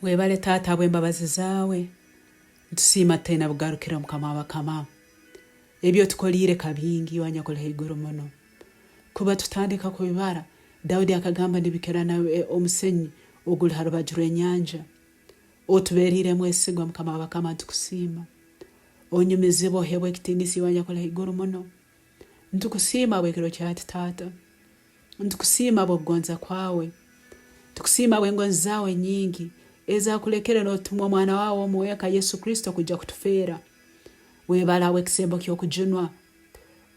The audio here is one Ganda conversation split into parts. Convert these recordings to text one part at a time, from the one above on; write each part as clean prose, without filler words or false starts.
Webale taata habw'embabazi zaawe ntusiima tena bugarukira mukama bakama ebyo tukolire kabingi wanyakola haiguru muno kuba tutandika kubibara Daudi akagamba ndibikira nawe omusenyi oguli harubaju rw'enyanja otuberire mwesigwa mukama bakama tukusiima onyumizibo hebwe kitinisi wanyakola haiguru muno ntukusiima bwekiro kyati taata ntukusiima bwogonza kwawe tukusiima bwengonzi zawe nyingi eza kulekera n'otumwa mwana wawo omweka Yesu Kristo kujja kutufera webala wekisembo ky'okujunwa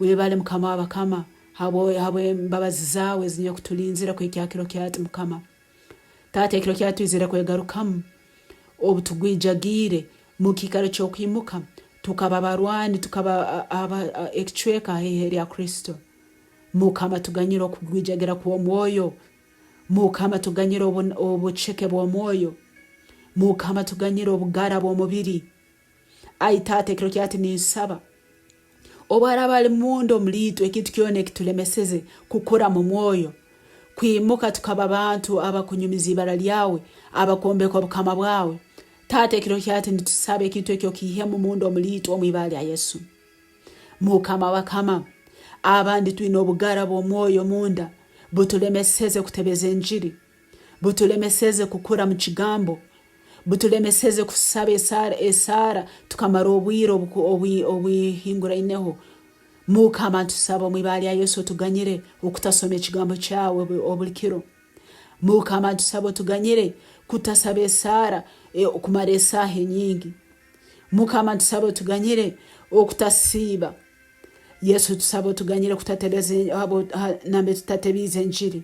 webale mukama wabakama habwe mbabazi zawe zinye kutulinzira kw'ekyakiro kyati mukama taata ekiro kyatu izira kwegarukamu obutugwijagire mu kikaro ky'okwimuka tukaba barwani tukaba ekicweka heri ya Kristo mukama tuganyira okugwijagira kw'omwoyo mukama tuganyira obuceke bw'omwoyo mukama tuganyira obugara bw'omubiri aitate ekiro kyati ninsaba obwara bali mundo mlitu ekintu kyone kitulemeseze kukura mu mwoyo kwimuka tukaba abantu abakunyumiza ibara lyawe abakombeka obukama bwawe tate ekiro kyati nitusabe ekintu ekyo kihe mu mundo mlitu omwibali ya Yesu mukama wakama abandi twine obugara bw'omwoyo munda butulemeseze kutebeza enjiri butulemeseze kukura mu kigambo butulemeseze kusaba esara tukamara obwiro obwihingura ineho mukama tusaba mwibali ya Yesu tuganyire okutasoma ekigambo kyawe obulikiro mukama tusaba tuganyire kutasaba esara okumara esaha nyingi mukama tusaba tuganyire okutasiba Yesu tusaba tuganyire kutatereze abo nambe tutatebize njiri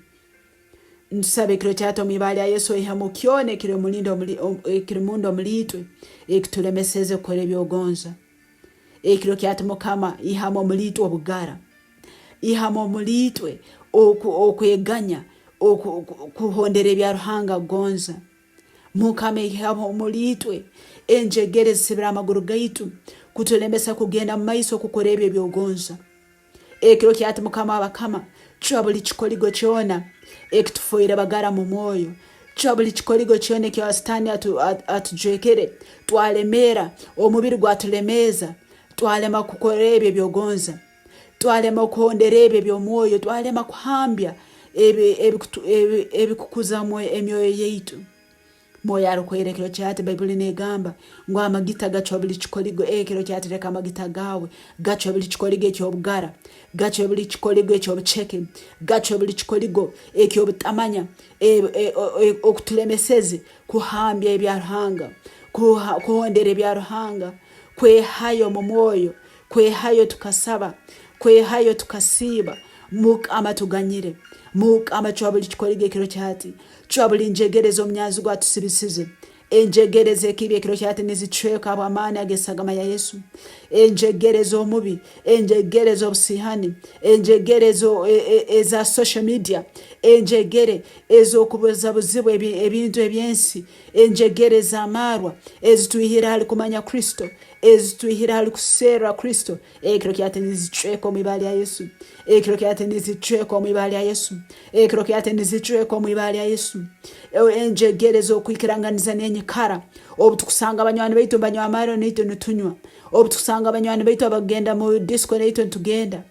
nsabe kiro kyato mwibali ya Yesu ihamo kyone kiro mundo mlitwe ekitulemeseze kore byogonza ekiro kyato mukama ihamo mlitwe obugara ihamo mlitwe okweganya kuhondere bya ruhanga gonza mukama ihamo mlitwe enjegere sibira amaguru gaitu kutulemesa kugenda mu maiso kukorebye byogonza ekiro kyato mukama abakama chwabuli chikoligo kyona ekitufuira bagara mu mwoyo chwabuli chikoligo kyone kya stani atujwekere twalemera omubiri gwatulemeza twalema kukorebye byogonza twalema kuhonderebe by'omwoyo twalema kuhambya ebikukuza emyoyo yeitu moyo arukwerekero kyati Bible negamba ngo amagita gacho buli chikoligo ekero kyati reka amagita gawe gacho buli chikoligo ekyobugara gacho buli chikoligo ekyobucheke gacho buli chikoligo ekyobutamanya okutulemeseze kuhambya ebyaruhanga kuhondera ebyaruhanga kwehayo mu mwoyo kwehayo tukasaba kwehayo tukasiba mukama tuganyire mukama chwabuli chikoligo ekero kyati chwabuli njegerezo mnyazi gwatusibisize enjegereze ekibye ekiro kyati nizicweka abamani agesagama ya Yesu enjegerezo omubi enjegerezo obusihani enjegerezo eza social media enjegere ezokubuza buzibu ebintu ebyensi enjegereza amarwa ezituihira hali kumanya Kristo ezituihira hali kusera Kristo ekiro kyati nizicweka omwibali ya Yesu ekiro kyati nizicweka omwibali ya Yesu ekiro kyati nizicweka omwibali ya Yesu enjegerezo okwikiranganiza n'enyikara obutukusanga abanywani baitu banywa amaro neito nitunywa obutukusanga abanywani baitu abagenda mu disco neito ntugenda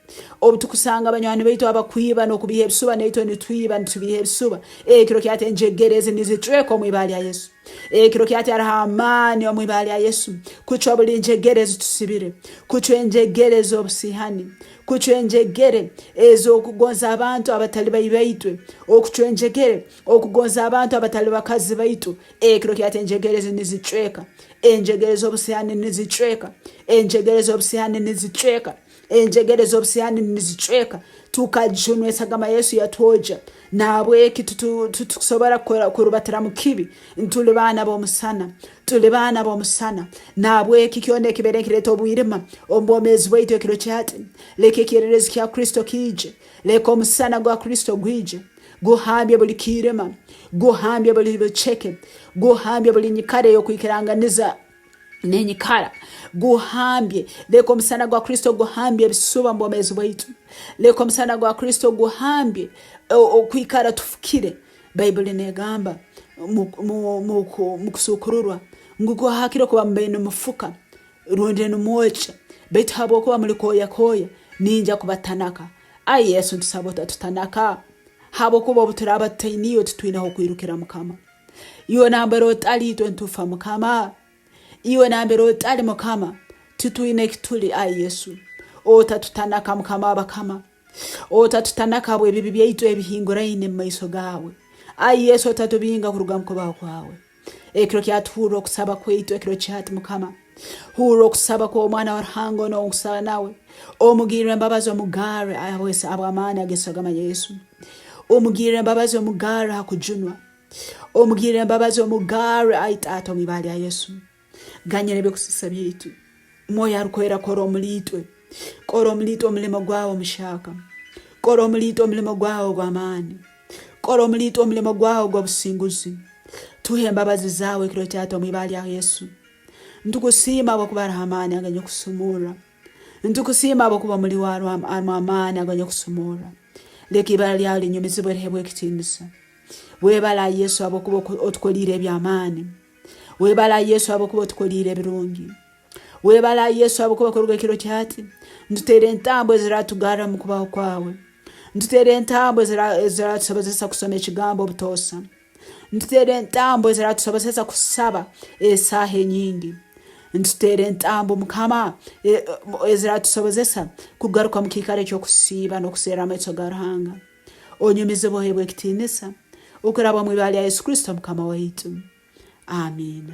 obutukusanga abanywani baitu abakwiba nokubihe bisuba neito nitwiba nitubihe bisuba ekiro kyati enjegereze nizicweka omwibali ya Yesu ekiro kyati arahamani omwibali ya Yesu kuchwa buli njegereze tusibire kuchwa enjegereze obusihani kuchwa enjegere ezokugonza abantu abatali baitwe okuchwa enjegere okugonza abantu abatali bakazi baitu ekiro kyati enjegereze nizicweka enjegereze obusihani nizicweka enjegereze obusihani nizicweka enjegereze obusihani nizicweka tukajunwe sagama Yesu yatwoja nabwe tutusobora kurubatira mu kibi ntuli bana bomusana nabwe kikyonde kiberekire obwirima ombomezi bwaitu ekiro kyati leke kirerezi kya Kristo kije leko musana gwa Kristo gwije guhambye buli kirema guhambye buli bucheke guhambye buli nyikare yo kwikiranganiza nenyikara guhambye leko musana gwa Kristo guhambye bisuba mbomezi bwaitu leko musana gwa Kristo guhambye okwikara tufukire Bible negamba mukusukururwa nguko hakiro kuba mbene mufuka runde numocha beti habo kuba muri koya ninja kubatanaka ai Yesu tusabota tutanaka habo kuba buturaba tayiniyo tutwinaho kwirukira mukama iyo nambero tali twentufa mukama iyo nambero tali mukama tutwine kituli ai Yesu otatutanaka mukama abakama otatutanaka bwe bibi byaitu ebihingura ine maiso gawe ai Yesu otatubinga kuruga mkoba kwawe ekiro kyatuhuro kusaba kwaitu ekiro kyati mukama huro kusaba kwa mwana warhango no kusaba nawe omugirire mbabazo mugare ayawese abamana agesagama Yesu omugirire mbabazo mugare hakujunwa omugirire mbabazo mugare aitata mibali ya Yesu ganyere bekusisa byitu moya arukwera koro mulitwe mulimo gwawo mushaka koro mulito mulimo gwawo gwamani koro mulito mulimo gwawo gwabusinguzi tuhe mbabazi zawe kiro cyatu mibali ya Yesu ndukusima bakubarahamani aganye kusumura ndukusima bakuba muri waro amani aganye kusumura leki bali ali nyumizi bwerehebwe kitinisa webala Yesu abakuba otkolire byamani webala Yesu abakuba otkolire birungi webala Yesu abakuba koruga kiro cyati ndutere ntambo ziratugara mukubaho kwawe ndutere ntambo ziratusabazesa kusoma ikigambo butosa ndutere ntambo ziratusabazesa kusaba esahe nyingi ndutere ntambo mukama ziratusabazesa kugaruka mukikare cyo kusiba no kusera ametso garahanga onyumize bohebwe kitinisa ukuraba mu ibali ya Yesu Kristo mukama waitu amen.